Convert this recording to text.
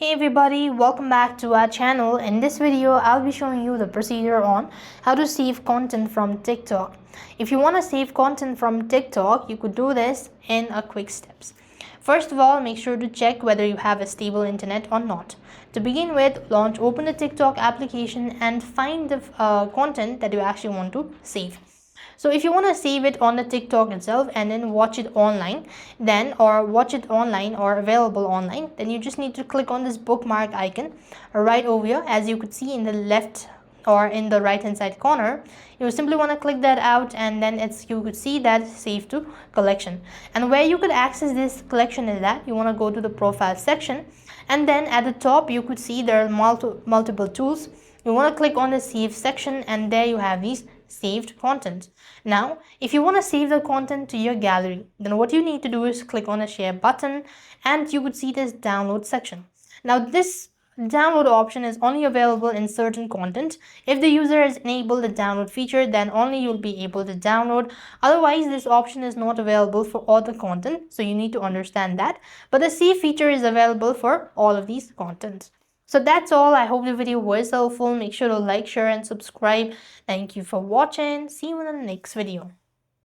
Hey everybody, welcome back to our channel. In this video, I'll be showing you the procedure on how to save content from TikTok. If you want to save content from TikTok, you could do this in a quick steps. First of all, make sure to check whether you have a stable internet or not. To begin with, open the TikTok application and find the content that you actually want to save. So if you want to save it on the TikTok itself and then watch it online, or available online, then you just need to click on this bookmark icon right over here. As you could see in the left or in the right hand side corner, you simply want to click that out, and then you could see that save to collection. And where you could access this collection is that you want to go to the profile section, and then at the top you could see there are multiple tools. You want to click on the save section, and there you have these saved content. Now if you want to save the content to your gallery, then what you need to do is click on the share button, and you could see this download section. Now this download option is only available in certain content. If the user has enabled the download feature, then only you'll be able to download. Otherwise, this option is not available for all the content, so you need to understand that. But the save feature is available for all of these contents. So that's all. I hope the video was helpful. Make sure to like, share and subscribe. Thank you for watching. See you in the next video.